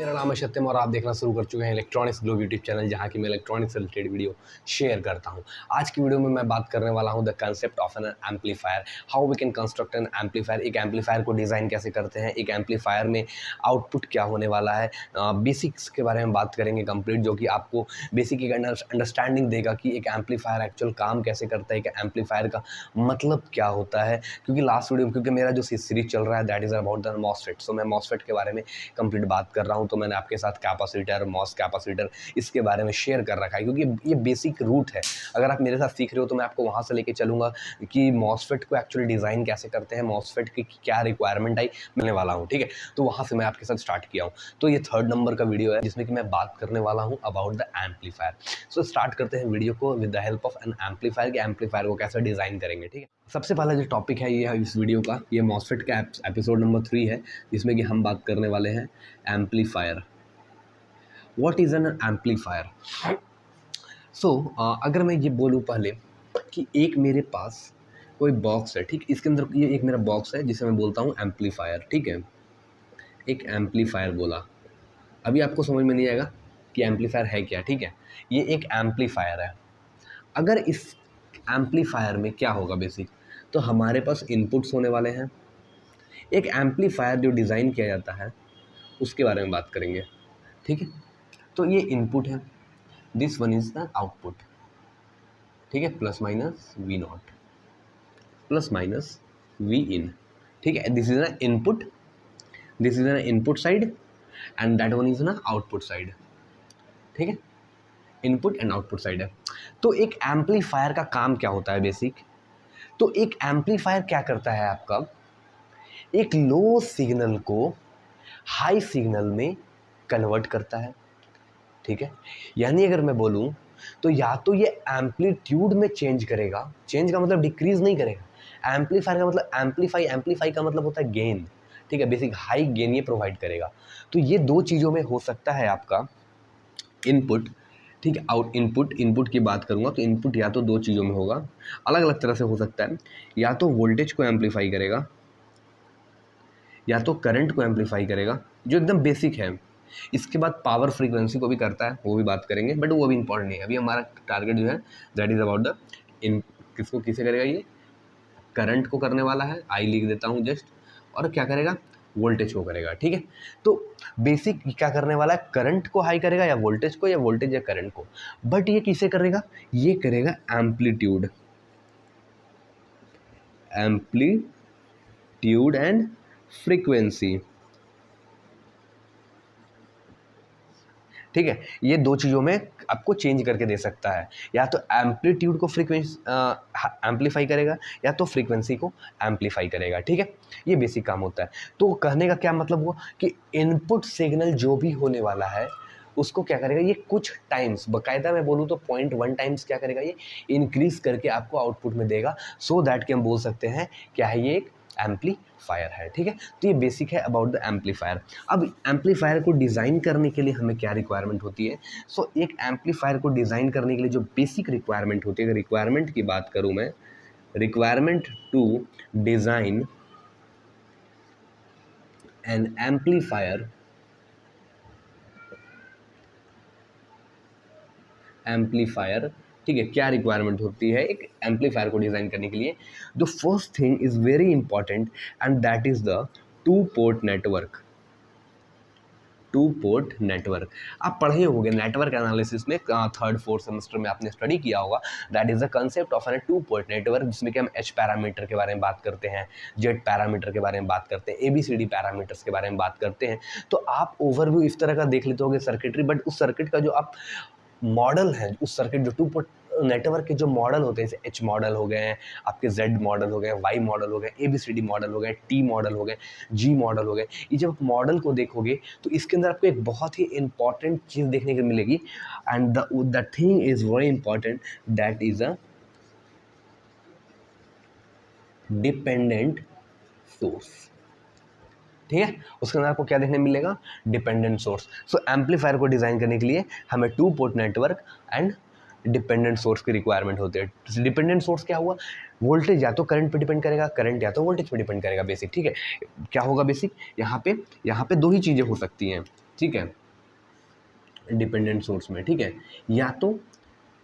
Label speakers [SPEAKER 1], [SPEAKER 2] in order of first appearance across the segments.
[SPEAKER 1] मेरा नाम है सत्यम और आप देखना शुरू कर चुके हैं इलेक्ट्रॉनिक्स ग्लोब यूट्यूब चैनल, जहां की मैं इलेक्ट्रॉनिक्स से रिलेटेड वीडियो शेयर करता हूं। आज की वीडियो में मैं बात करने वाला हूं the concept of an amplifier, how we can construct an amplifier. एक एम्पलीफायर को डिज़ाइन कैसे करते हैं, एक एम्पलीफायर में आउटपुट क्या होने वाला है, बेसिक्स के बारे में बात करेंगे कंप्लीट, जो कि आपको बेसिक एक अंडरस्टैंडिंग देगा कि एक एम्पलीफायर एक्चुअल काम कैसे करता है, एक एम्पलीफायर का मतलब क्या होता है। क्योंकि लास्ट वीडियो, क्योंकि मेरा जो सीरीज चल रहा है that is about the MOSFET, so मैं मॉसफेट के बारे में कंप्लीट बात कर रहा हूं। तो मैंने आपके साथ कैपेसिटर, मॉस कैपेसिटर, इसके बारे में शेयर कर रखा है, क्योंकि ये बेसिक रूट है। अगर आप मेरे साथ सीख रहे हो तो मैं आपको वहाँ से लेके चलूँगा कि मॉसफेट को एक्चुअली डिज़ाइन कैसे करते हैं, मॉसफेट की क्या रिक्वायरमेंट आई, मिलने वाला हूँ। ठीक है, तो वहाँ से मैं आपके साथ स्टार्ट किया हूँ। तो ये 3rd नंबर का वीडियो है जिसमें कि मैं बात करने वाला हूँ about the amplifier. So start करते हैं वीडियो को with the help of an amplifier, कि एम्पलीफायर को कैसे डिज़ाइन करेंगे। ठीक है, सबसे पहला जो टॉपिक है ये है इस वीडियो का, ये मॉसफेट का एपिसोड नंबर 3 है, जिसमें कि हम बात करने वाले हैं amplifier. What is an amplifier? So अगर मैं ये बोलूँ पहले कि एक मेरे पास कोई बॉक्स है, ठीक, इसके अंदर ये एक मेरा बॉक्स है जिसे मैं बोलता हूँ एम्पलीफायर। ठीक है, एक एम्पलीफायर बोला, अभी आपको समझ में नहीं आएगा कि एम्पलीफायर है क्या। ठीक है, ये एक एम्पलीफायर है। अगर इस एम्पलीफायर में क्या होगा बेसिक, तो हमारे पास इनपुट्स होने वाले हैं। एक एम्पलीफायर जो डिज़ाइन किया जाता है उसके बारे में बात करेंगे। ठीक है, तो ये इनपुट है, this one is the output. ठीक है, plus minus V naught, plus minus V in. ठीक है, this is an input, this is an input side and that one is an output side. ठीक है, इनपुट एंड आउटपुट साइड है। तो एक amplifier का काम क्या होता है बेसिक, तो एक एम्पलीफायर क्या करता है आपका, एक लो सिग्नल को हाई सिग्नल में कन्वर्ट करता है। ठीक है, यानी अगर मैं बोलूँ तो या तो ये एम्पलीट्यूड में चेंज करेगा, चेंज का मतलब डिक्रीज नहीं करेगा, एम्पलीफायर का मतलब एम्पलीफाई, एम्पलीफाई का मतलब होता है गेन। ठीक है, बेसिक हाई गेन ये प्रोवाइड करेगा। तो ये दो चीज़ों में हो सकता है आपका इनपुट। ठीक है, आउट इनपुट, इनपुट की बात करूँगा तो इनपुट या तो दो चीज़ों में होगा, अलग अलग तरह से हो सकता है। या तो वोल्टेज को एम्पलीफाई करेगा, या तो करंट को एम्पलीफाई करेगा, जो एकदम बेसिक है। इसके बाद पावर फ्रीक्वेंसी को भी करता है, वो भी बात करेंगे, बट वो भी इंपॉर्टेंट नहीं है। अभी हमारा टारगेट जो है that is about the in, किसको किसे करेगा, ये करंट को करने वाला है, आई लिख देता हूँ जस्ट, और क्या करेगा, वोल्टेज को करेगा। ठीक है, तो बेसिक क्या करने वाला है, करंट को हाई करेगा या वोल्टेज को, या वोल्टेज या करंट को। बट ये किसे करेगा, ये करेगा एम्पलीट्यूड, एम्पलीट्यूड एंड फ्रीक्वेंसी। ठीक है, ये दो चीज़ों में आपको चेंज करके दे सकता है, या तो एम्पलीट्यूड को फ्रीक्वेंसी एम्पलीफाई करेगा, या तो फ्रीक्वेंसी को एम्पलीफाई करेगा। ठीक है, ये बेसिक काम होता है। तो कहने का क्या मतलब हुआ कि इनपुट सिग्नल जो भी होने वाला है उसको क्या करेगा, ये कुछ टाइम्स, बाकायदा मैं बोलूँ तो 0.1 टाइम्स क्या करेगा, ये इंक्रीज करके आपको आउटपुट में देगा, सो दैट कि हम बोल सकते हैं क्या है, ये एक एम्पलीफायर है। ठीक है, तो ये बेसिक है अबाउट द एम्पलीफायर। अब एम्पलीफायर को डिज़ाइन करने के लिए हमें क्या रिक्वायरमेंट होती है, सो एक एम्पलीफायर को डिज़ाइन करने के लिए जो बेसिक रिक्वायरमेंट होती है, अगर रिक्वायरमेंट की बात करूँ मैं, requirement to design an amplifier, amplifier, ठीक है, क्या रिक्वायरमेंट होती है एक एम्पलीफायर को डिज़ाइन करने के लिए। The first thing is very important and that is the two port network. To port network, आप पढ़े होंगे नेटवर्क एनालिसिस में, 3rd 4th सेमेस्टर में आपने स्टडी किया होगा। That is the concept of an two port network, जिसमें कि हम एच पैरामीटर के बारे में बात करते हैं, जेड पैरामीटर के बारे में बात करते हैं, ABCD पैरामीटर्स के बारे में बात करते हैं। तो आप ओवरव्यू इस तरह का देख लेते होगे सर्किटरी, बट उस सर्किट का जो आप मॉडल है, उस सर्किट जो टू पोर्ट नेटवर्क के जो मॉडल होते हैं, जैसे एच मॉडल हो गए हैं, आपके जेड मॉडल हो गए, वाई मॉडल हो गए, ABCD मॉडल हो गए, टी मॉडल हो गए, जी मॉडल हो गए, ये जब आप मॉडल को देखोगे तो इसके अंदर आपको एक बहुत ही इंपॉर्टेंट चीज़ देखने को मिलेगी, and the thing is very important, that is a dependent source. ठीक है, उसके अंदर आपको क्या देखने मिलेगा, डिपेंडेंट सोर्स। सो एम्पलीफायर को डिज़ाइन करने के लिए हमें to port network and dependent source की रिक्वायरमेंट होती है। डिपेंडेंट सोर्स क्या हुआ, वोल्टेज या तो करंट पे डिपेंड करेगा, करंट या तो वोल्टेज पे डिपेंड करेगा बेसिक, ठीक है। क्या होगा बेसिक, यहाँ पे दो ही चीज़ें हो सकती हैं, ठीक है, डिपेंडेंट सोर्स में, ठीक है। या तो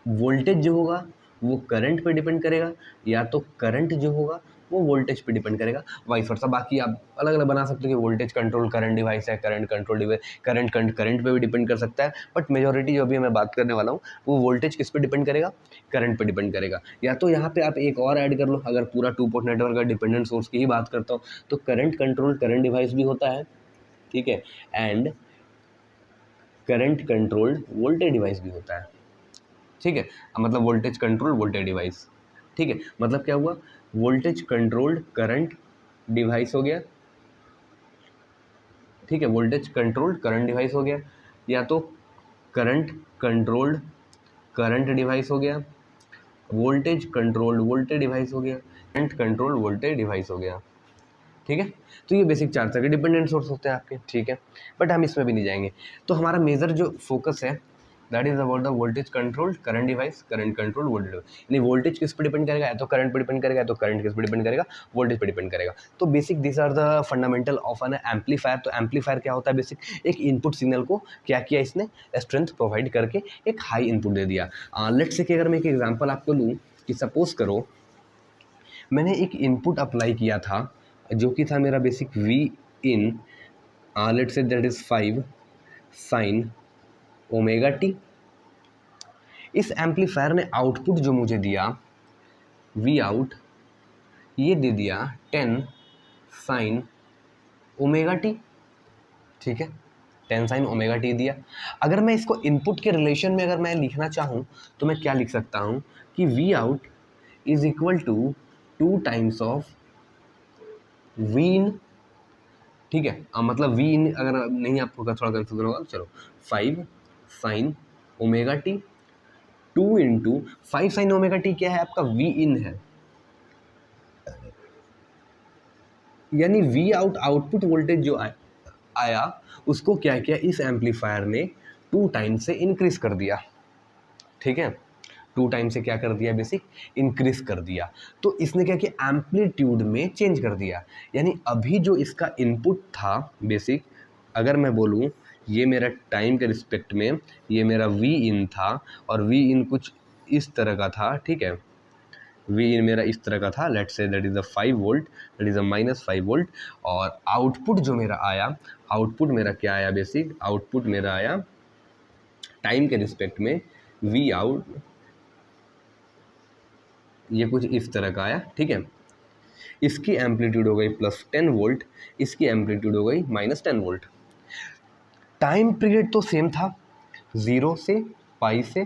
[SPEAKER 1] वोल्टेज जो होगा वो करंट पे डिपेंड करेगा, या तो करंट जो होगा वो वोल्टेज पे डिपेंड करेगा, वाइस वर्सा। बाकी आप अलग अलग बना सकते हो कि वोल्टेज कंट्रोल करंट डिवाइस है, करंट कंट्रोल डिवाइस, करंट पे भी डिपेंड कर सकता है, बट मेजोरिटी जो अभी मैं बात करने वाला हूँ वो वोल्टेज किस पे डिपेंड करेगा, करंट पे डिपेंड करेगा। या तो यहाँ पे आप एक और ऐड कर लो, अगर पूरा 2 पोर्ट नेटवर्क का डिपेंडेंट सोर्स की ही बात करता हूँ तो करंट कंट्रोल करंट डिवाइस भी होता है, ठीक है, and current controlled voltage device भी होता है, ठीक है। मतलब वोल्टेज कंट्रोल वोल्टेज डिवाइस, ठीक है। मतलब क्या हुआ, वोल्टेज कंट्रोल्ड करंट डिवाइस हो गया, ठीक है, वोल्टेज कंट्रोल्ड करंट डिवाइस हो गया, या तो करंट कंट्रोल्ड करंट डिवाइस हो गया, वोल्टेज कंट्रोल्ड वोल्टेज डिवाइस हो गया, करंट कंट्रोल्ड वोल्टेज डिवाइस हो गया, ठीक है। तो ये बेसिक 4 तरह के डिपेंडेंट सोर्स होते हैं आपके, ठीक है, बट हम इसमें भी नहीं जाएंगे। तो हमारा मेजर जो फोकस है that is about the voltage controlled current device, current control voltage device. यानी वोल्टेज किस पे डिपेंड करेगा, या तो करंट पे डिपेंड करेगा, या तो करंट किस पे डिपेंड करेगा, वोल्टेज पे डिपेंड करेगा। तो basic this are the fundamental of an amplifier. तो एम्पलीफायर क्या होता है बेसिक, एक इनपुट सिग्नल को क्या किया इसने, स्ट्रेंथ प्रोवाइड करके एक हाई इनपुट दे दिया। लेट्स से कि अगर मैं एक एग्जाम्पल आपको लूँ कि सपोज करो मैंने एक इनपुट अप्लाई किया था जो कि था मेरा basic V in, let's say that is 5 sine omega T. इस एम्पलीफायर ने आउटपुट जो मुझे दिया वी आउट, ये दे दिया 10 साइन ओमेगा टी, ठीक है, 10 साइन ओमेगा टी दिया। अगर मैं इसको इनपुट के रिलेशन में अगर मैं लिखना चाहूँ तो मैं क्या लिख सकता हूँ कि V out is equal to 2 times of V in, ठीक है। मतलब वी इन अगर नहीं आपको थोड़ा कंफ्यूजन होगा तो चलो 5 sine omega T 2 into 5 sine omega T क्या है आपका, वी इन है, यानी वी आउट आउटपुट वोल्टेज जो आया उसको क्या किया इस एम्पलीफायर ने 2 टाइम से इंक्रीज कर दिया, ठीक है, 2 टाइम से क्या कर दिया बेसिक, इंक्रीज कर दिया। तो इसने क्या किया, एम्पलीट्यूड में चेंज कर दिया। यानी अभी जो इसका इनपुट था बेसिक, अगर मैं बोलूँ ये मेरा टाइम के रिस्पेक्ट में ये मेरा वी इन था, और वी इन कुछ इस तरह का था, ठीक है, वी इन मेरा इस तरह का था, let's say that is a 5 volt, that is a -5 volt, और आउटपुट जो मेरा आया, आउटपुट मेरा क्या आया बेसिक, आउटपुट मेरा आया टाइम के रिस्पेक्ट में वी आउट ये कुछ इस तरह का आया, ठीक है। इसकी एम्पलीट्यूड हो गई +10 वोल्ट, इसकी एम्पलीट्यूड हो गई -10 वोल्ट। टाइम पीरियड तो सेम था, 0 से पाई से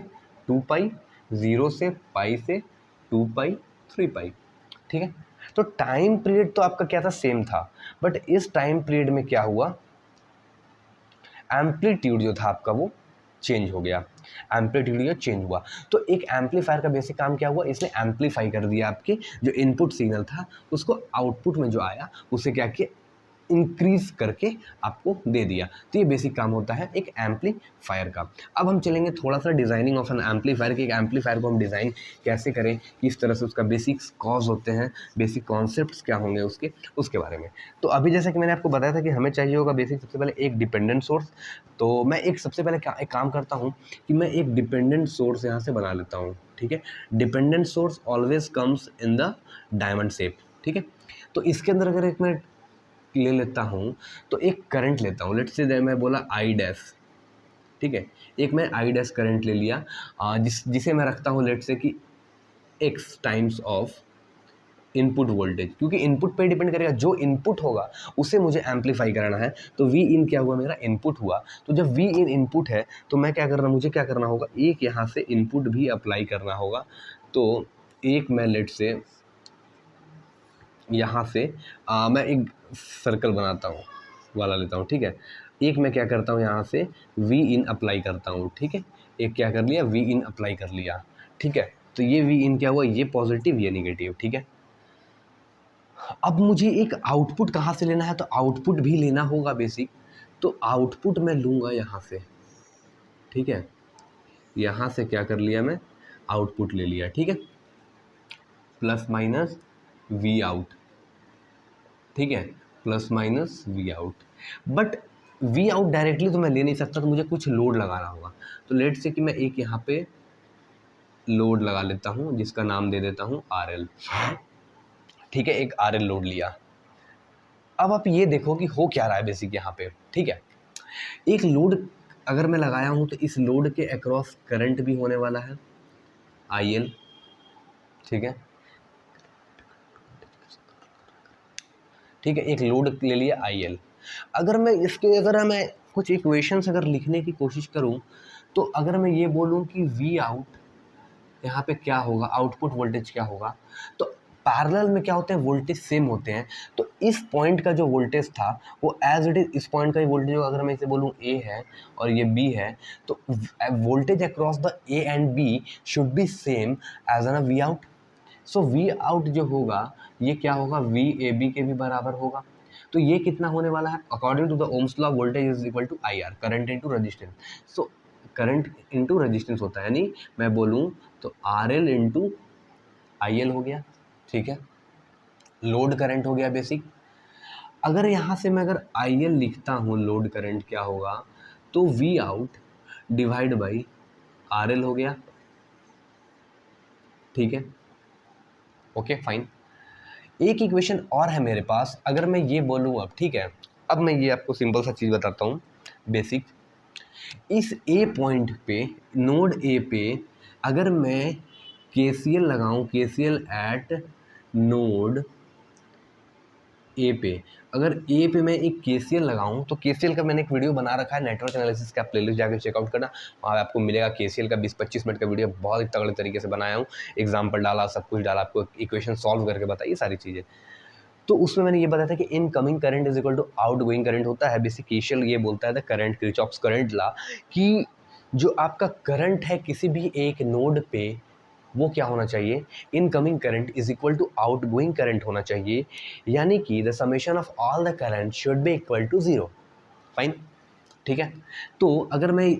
[SPEAKER 1] 2 पाई, 0 से पाई से 2 पाई 3 पाई, ठीक है। तो टाइम पीरियड तो आपका क्या था, सेम था, बट इस टाइम पीरियड में क्या हुआ, एम्पलीट्यूड जो था आपका वो चेंज हो गया, एम्पलीट्यूड या चेंज हुआ। तो एक एम्पलीफायर का बेसिक काम क्या हुआ, इसने एम्पलीफाई कर दिया आपके जो इनपुट सिग्नल था उसको आउटपुट में जो आया उसे क्या किया, इंक्रीज करके आपको दे दिया। तो ये बेसिक काम होता है एक एम्पलीफायर का। अब हम चलेंगे थोड़ा सा डिज़ाइनिंग ऑफ एन एम्पलीफायर कि एक एम्पलीफायर को हम डिज़ाइन कैसे करें, किस तरह से उसका बेसिक्स कॉज होते हैं, बेसिक कॉन्सेप्ट्स क्या होंगे उसके बारे में। तो अभी जैसे कि मैंने आपको बताया था कि हमें चाहिए होगा बेसिक सबसे पहले एक डिपेंडेंट सोर्स। तो मैं एक सबसे पहले एक काम करता हूँ कि मैं एक डिपेंडेंट सोर्स यहाँ से बना लेता हूँ, ठीक है। Dependent source always comes in the diamond shape, ठीक है। तो इसके अंदर अगर एक मैं ले लेता हूँ तो एक करंट लेता हूँ, लेट्स से मैं बोला आई डैश, ठीक है, एक मैं आई डैश करंट ले लिया, जिसे मैं रखता हूँ लेट्स से कि x times of input voltage, क्योंकि इनपुट पे डिपेंड करेगा, जो इनपुट होगा उसे मुझे एम्पलीफाई करना है। तो वी इन क्या हुआ, मेरा इनपुट हुआ। तो जब वी इन इनपुट है तो मुझे क्या करना होगा, एक यहाँ से इनपुट भी अप्लाई करना होगा। तो एक मैं लेट्स से यहाँ से मैं एक सर्कल बनाता हूँ वाला लेता हूँ, ठीक है। एक मैं क्या करता हूँ यहाँ से वी इन अप्लाई करता हूँ, ठीक है, एक क्या कर लिया वी इन अप्लाई कर लिया, ठीक है। तो ये वी इन क्या हुआ, ये पॉजिटिव ये निगेटिव, ठीक है। अब मुझे एक आउटपुट कहाँ से लेना है, तो आउटपुट भी लेना होगा बेसिक। तो आउटपुट मैं लूँगा यहाँ से, ठीक है, यहाँ से क्या कर लिया मैं आउटपुट ले लिया, ठीक है, प्लस माइनस वी आउट, ठीक है, plus minus V out. But V out directly तो मैं ले नहीं सकता, तो मुझे कुछ लोड लगाना होगा। तो लेट से कि मैं एक यहाँ पे लोड लगा लेता हूँ जिसका नाम दे देता हूँ आर एल, ठीक है, एक आर एल लोड लिया। अब आप ये देखो कि हो क्या रहा है बेसिक यहाँ पे, ठीक है, एक लोड अगर मैं लगाया हूँ तो इस लोड के अक्रॉस करंट भी होने वाला है आई एल, ठीक है, ठीक है, एक लोड ले लिया आई एल। अगर मैं कुछ इक्वेशंस अगर लिखने की कोशिश करूं, तो अगर मैं ये बोलूं कि वी आउट यहाँ पे क्या होगा, आउटपुट वोल्टेज क्या होगा, तो पैरेलल में क्या होते हैं, वोल्टेज सेम होते हैं। तो इस पॉइंट का जो वोल्टेज था वो एज इट इज इस पॉइंट का ही वोल्टेज होगा। अगर मैं इसे बोलूँ ए है और ये बी है, तो voltage across the A and B should be same as an V out. So V out जो होगा ये क्या होगा, वी ए बी के भी बराबर होगा। तो ये कितना होने वाला है, according to the Ohm's law voltage is equal to I R, current into resistance. So current into resistance होता है, यानी मैं बोलूँ तो R L into I L हो गया, ठीक है, लोड करंट हो गया बेसिक। अगर यहाँ से मैं अगर आई एल लिखता हूँ, लोड करंट क्या होगा, तो V out divide by R L हो गया, ठीक है, ओके फाइन। एक इक्वेशन और है मेरे पास, अगर मैं ये बोलूँ अब, ठीक है, अब मैं ये आपको सिंपल सा चीज़ बताता हूँ बेसिक। इस ए पॉइंट पे, नोड ए पे अगर मैं केसीएल लगाऊं, केसीएल एट नोड ए पे, अगर ए पे मैं एक केसीएल लगाऊं, तो केसीएल का मैंने एक वीडियो बना रखा है नेटवर्क एनालिसिस का, प्लेलिस्ट जाकर चेकआउट करना, वहाँ आपको मिलेगा केसीएल का 20-25 मिनट का वीडियो, बहुत ही तगड़े तरीके से बनाया हूँ, एग्जाम्पल डाला, सब कुछ डाला, आपको इक्वेशन सॉल्व करके बताइए सारी चीज़ें। तो उसमें मैंने ये बताया था कि incoming current is equal to out going current होता है। बेसिक केसीएल ये बोलता है the current, Kirchhoff's current law, कि जो आपका करंट है किसी भी एक नोड पे, वो क्या होना चाहिए, incoming current is equal to out going current होना चाहिए, यानी कि the summation of all the current should be equal to zero. Fine, ठीक है। तो अगर मैं,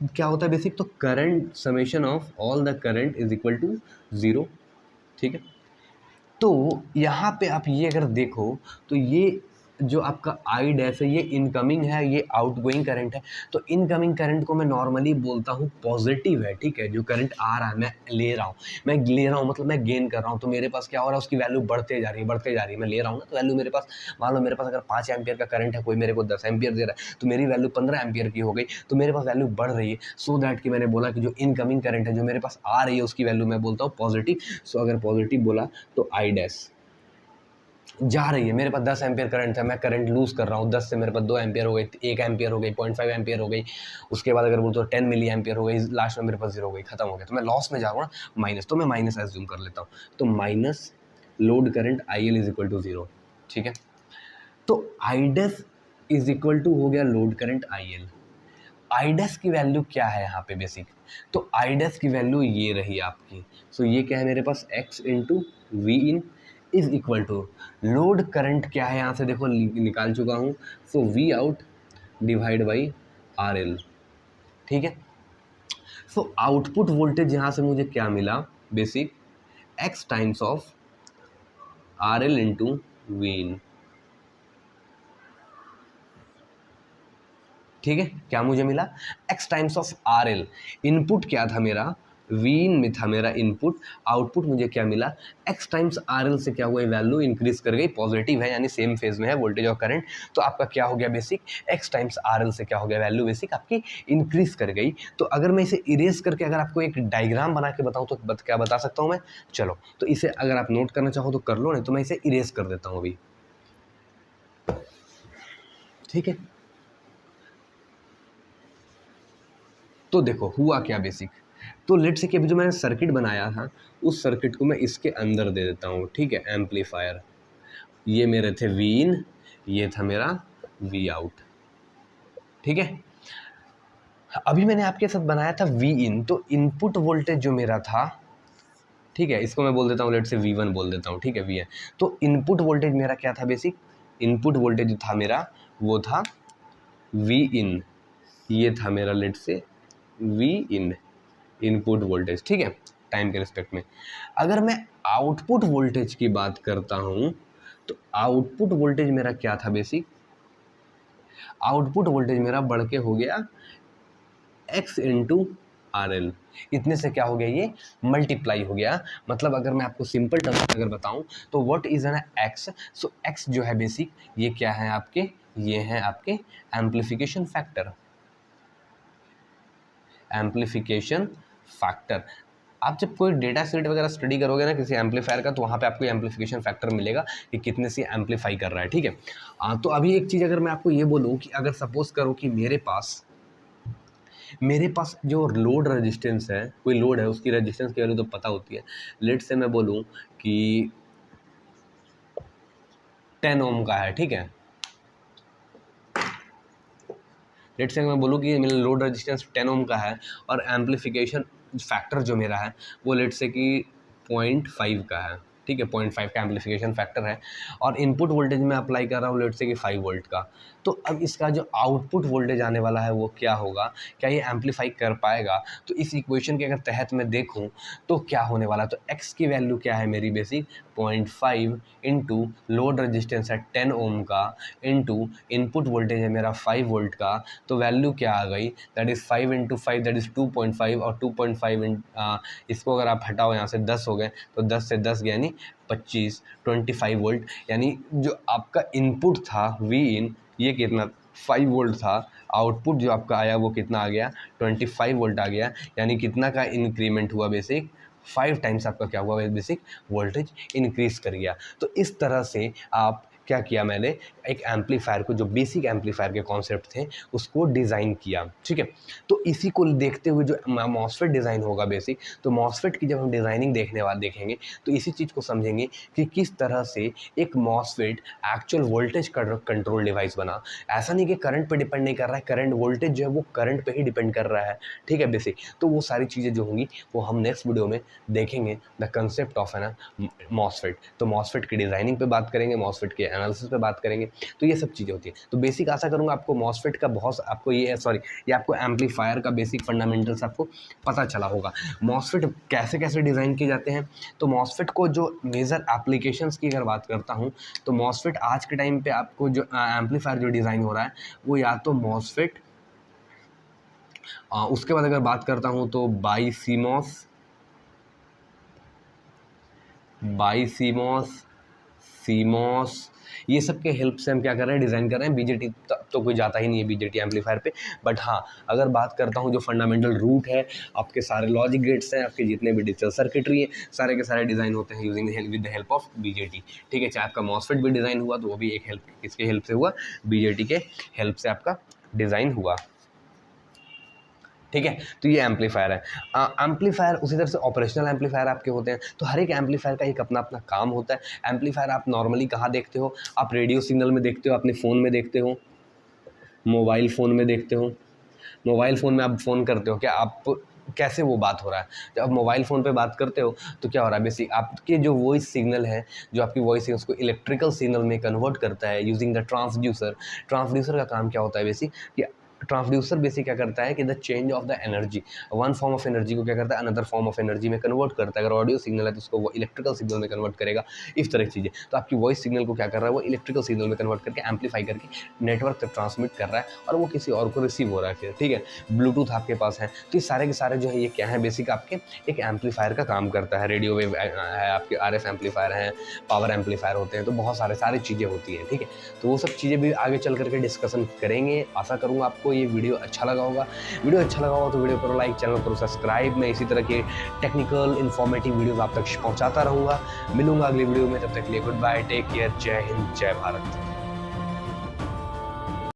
[SPEAKER 1] क्या होता है बेसिक, तो current summation of all the current is equal to zero, ठीक है। तो यहाँ पे आप ये अगर देखो, तो ये जो आपका आई डैश है ये इनकमिंग है, ये आउटगोइंग करंट है। तो इनकमिंग करंट को मैं नॉर्मली बोलता हूँ पॉजिटिव है, ठीक है, जो करंट आ रहा है मैं ले रहा हूँ, मतलब मैं गेन कर रहा हूँ। तो मेरे पास क्या हो रहा है, उसकी वैल्यू बढ़ते जा रही है, मैं ले रहा हूँ ना, तो वैल्यू मेरे पास, मान लो मेरे पास अगर 5 एम्पियर का करंट है, कोई मेरे को 10 एम्पियर दे रहा है, तो मेरी वैल्यू 15 एम्पियर की हो गई, तो मेरे पास वैल्यू बढ़ रही है। सो दैट कि मैंने बोला कि जो इनकमिंग करंट है जो मेरे पास आ रही है उसकी वैल्यू मैं बोलता हूँ पॉजिटिव। सो अगर पॉजिटिव बोला तो आई डैश जा रही है, मेरे पास 10 एम्पियर करंट था, मैं करंट लूज़ कर रहा हूँ, 10 से मेरे पास 2 एम्पियर हो गई, 1 एम्पियर हो गई, 0.5 एम्पियर हो गई, उसके बाद अगर बोल तो 10 मिली एम्पियर हो गई, लास्ट में मेरे पास 0 हो गई, खत्म हो गया, तो मैं लॉस में जा रहा हूँ ना, माइनस, तो मैं माइनस एज्यूम कर लेता हूँ, तो minus load current I L is equal to 0, ठीक है। तो I dash is equal to हो गया load current I L. I dash की वैल्यू क्या है यहाँ पे बेसिक, तो आई डैश की वैल्यू ये रही आपकी। सो ये क्या है मेरे पास, X into V in is equal to load current क्या है, यहाँ से देखो निकाल चुका हूँ, so V out divide by R L, ठीक है। सो आउटपुट वोल्टेज यहाँ से मुझे क्या मिला basic, X times of R L into V in, ठीक है। क्या मुझे मिला, x times of R L, input क्या था मेरा, वी इन में था मेरा इनपुट, आउटपुट मुझे क्या मिला, x टाइम्स आर एल से क्या हुआ, वैल्यू इंक्रीज कर गई, पॉजिटिव है यानी सेम फेज में है वोल्टेज और करंट, तो आपका क्या हो गया basic, x times R L से क्या हो गया, वैल्यू बेसिक आपकी इंक्रीज कर गई। तो अगर मैं इसे इरेज करके अगर आपको एक डायग्राम बना के बताऊँ तो क्या बता सकता हूँ मैं, चलो तो इसे अगर आप नोट करना चाहो तो कर लो, नहीं तो मैं इसे इरेज कर देता हूँ अभी, ठीक है। तो देखो हुआ क्या बेसिक, तो लेट्स से कि अभी जो मैंने सर्किट बनाया था उस सर्किट को मैं इसके अंदर दे देता हूँ, ठीक है, एम्पलीफायर, ये मेरे थे वी इन, ये था मेरा वी आउट, ठीक है। अभी मैंने आपके साथ बनाया था वी इन, तो इनपुट वोल्टेज जो मेरा था, ठीक है, इसको मैं बोल देता हूँ लेट से V1 बोल देता हूँ, ठीक है, वी एन। तो इनपुट वोल्टेज मेरा क्या था बेसिक, इनपुट वोल्टेज जो था मेरा वो था वी इन, ये था मेरा लेट से वी इन इनपुट वोल्टेज, ठीक है। टाइम के रिस्पेक्ट में। अगर मैं आउटपुट वोल्टेज की बात करता हूँ तो आउटपुट वोल्टेज मेरा क्या था बेसिक, आउटपुट वोल्टेज मेरा बढ़ के हो गया x इंटू आर एल। इतने से क्या हो गया, ये मल्टीप्लाई हो गया। मतलब अगर मैं आपको सिंपल टर्म्स में अगर बताऊं तो what is an x, so x जो है बेसिक ये क्या है आपके, ये है आपके एम्प्लीफिकेशन फैक्टर। एम्प्लीफिकेशन फैक्टर, आप जब कोई डेटा सेट वगैरह स्टडी करोगे ना किसी एम्पलीफायर का, तो वहाँ पे आपको एम्प्लीफिकेशन फैक्टर मिलेगा कि कितने से एम्पलीफाई कर रहा है, ठीक है। तो अभी एक चीज़ अगर मैं आपको ये बोलूँ कि अगर सपोज करो कि मेरे पास जो लोड रेजिस्टेंस है, कोई लोड है उसकी रेजिस्टेंस की वैल्यू तो पता होती है। लेट से मैं बोलूँ कि 10 ओम का है, ठीक है। लेट से मैं बोलूँ कि मेरा लोड रेजिस्टेंस 10 ओम का है और एम्प्लीफिकेशन फैक्टर जो मेरा है वो लेट से कि 0.5 का है, ठीक है। 0.5 का एम्प्लीफिकेशन फैक्टर है और इनपुट वोल्टेज में अप्लाई कर रहा हूँ लेट से कि 5 वोल्ट का। तो अब इसका जो आउटपुट वोल्टेज आने वाला है वो क्या होगा, क्या ये एम्पलीफाई कर पाएगा। तो इस इक्वेशन के अगर तहत मैं देखूं तो क्या होने वाला, तो x की वैल्यू क्या है मेरी बेसिक 0.5 इंटू लोड रजिस्टेंस है 10 ओम का इंटू इनपुट वोल्टेज है मेरा 5 वोल्ट का। तो वैल्यू क्या आ गई, that is 5 into 5 that is 2.5 और 2.5 इसको अगर आप हटाओ यहाँ से 10 हो गए तो 10 से 10 यानी 25, 25 वोल्ट। यानी जो आपका इनपुट था वी इन ये कितना 5 वोल्ट था, आउटपुट जो आपका आया वो कितना आ गया 25 वोल्ट आ गया। यानी कितना का इंक्रीमेंट हुआ बेसिक 5 टाइम्स आपका क्या हुआ बेसिक वोल्टेज इंक्रीज कर गया। तो इस तरह से आप क्या किया, मैंने एक एम्पलीफायर को जो बेसिक एम्पलीफायर के कॉन्सेप्ट थे उसको डिज़ाइन किया, ठीक है। तो इसी को देखते हुए जो मॉसफेट डिज़ाइन होगा बेसिक, तो मॉसफेट की जब हम डिज़ाइनिंग देखेंगे तो इसी चीज़ को समझेंगे कि किस तरह से एक MOSFET actual voltage control device बना। ऐसा नहीं कि करंट पे डिपेंड नहीं कर रहा है, करंट वोल्टेज जो है वो करंट पे ही डिपेंड कर रहा है, ठीक है बेसिक। तो वो सारी चीज़ें जो होंगी वो हम नेक्स्ट वीडियो में देखेंगे, the concept of an MOSFET. तो मॉसफेट की डिज़ाइनिंग पे बात करेंगे, मॉसफेट के एनालिसिस पे बात करेंगे, तो ये सब चीज़ें होती हैं। तो बेसिक आशा करूँगा आपको मॉसफेट का बहुत आपको ये आपको एम्पलीफायर का बेसिक फंडामेंटल्स आपको पता चला होगा। मॉसफेट कैसे कैसे डिज़ाइन किए जाते हैं, तो मॉसफेट को जो मेजर एप्लीकेशंस की अगर बात करता हूँ तो मॉसफेट आज के टाइम पे आपको जो एम्पलीफायर जो डिज़ाइन हो रहा है वो या तो मॉसफेट, उसके बाद अगर बात करता हूँ तो बाईसीमॉस, सीमॉस, ये सब के हेल्प से हम क्या कर रहे हैं, डिज़ाइन कर रहे हैं। बीजेटी तो कोई जाता ही नहीं है बीजेटी एम्पलीफायर पे। बट हाँ, अगर बात करता हूँ जो फंडामेंटल रूट है, आपके सारे लॉजिक गेट्स हैं, आपके जितने भी डिजिटल सर्किटरी हैं, सारे के सारे डिज़ाइन होते हैं using with the help of BJT, ठीक है। चाहे आपका मॉसफेट भी डिज़ाइन हुआ तो वो भी एक हेल्प किसके हेल्प से हुआ, बीजेटी के हेल्प से आपका डिज़ाइन हुआ, ठीक है। तो ये एम्पलीफायर है। एम्पलीफायर उसी तरह से ऑपरेशनल एम्पलीफायर आपके होते हैं। तो हर एक एम्पलीफायर का एक अपना अपना काम होता है। एम्पलीफायर आप नॉर्मली कहाँ देखते हो, आप रेडियो सिग्नल में देखते हो, अपने फ़ोन में देखते हो, मोबाइल फ़ोन में देखते हो। मोबाइल फ़ोन में आप फ़ोन करते हो क्या, आप कैसे वो बात हो रहा है, जब आप मोबाइल फ़ोन पे बात करते हो तो क्या हो रहा है बेसिक आपके जो वॉइस सिग्नल है, जो आपकी वॉइस है उसको इलेक्ट्रिकल सिग्नल में कन्वर्ट करता है यूजिंग द ट्रांसड्यूसर। ट्रांसड्यूसर का काम क्या होता है बेसिक कि ट्रांसड्यूसर बेसिक क्या करता है कि the change of the energy, one form of energy को क्या करता है अनदर फॉर्म ऑफ एनर्जी में कन्वर्ट करता है। अगर ऑडियो सिग्नल है तो उसको वो इलेक्ट्रिकल सिग्नल में कन्वर्ट करेगा, इस तरह की चीज़ें। तो आपकी वॉइस सिग्नल को क्या कर रहा है, वो इलेक्ट्रिकल सिग्नल में कन्वर्ट करके एम्पलीफाई करके नेटवर्क तक ट्रांसमिट कर रहा है और वो किसी और को रिसीव हो रहा है फिर, ठीक है। ब्लूटूथ आपके पास है, तो ये सारे के सारे जो है ये क्या है बेसिक आपके एक एम्पलीफायर का काम करता है। रेडियो वेव है, आपके RF एम्पलीफायर हैं, पावर एम्पलीफायर होते हैं, तो बहुत सारी चीज़ें होती हैं, ठीक है। तो वो सब चीज़ें भी आगे चल करके डिस्कशन करेंगे। आशा करूँगा आपको ये वीडियो अच्छा लगा होगा। वीडियो अच्छा लगा होगा तो वीडियो करो लाइक, चैनल करो सब्सक्राइब। मैं इसी तरह के टेक्निकल इन्फॉर्मेटिव वीडियोस आप तक पहुंचाता रहूँगा। मिलूंगा अगली वीडियो में, तब तक के लिए गुड बाय, टेक केयर, जय हिंद, जय भारत।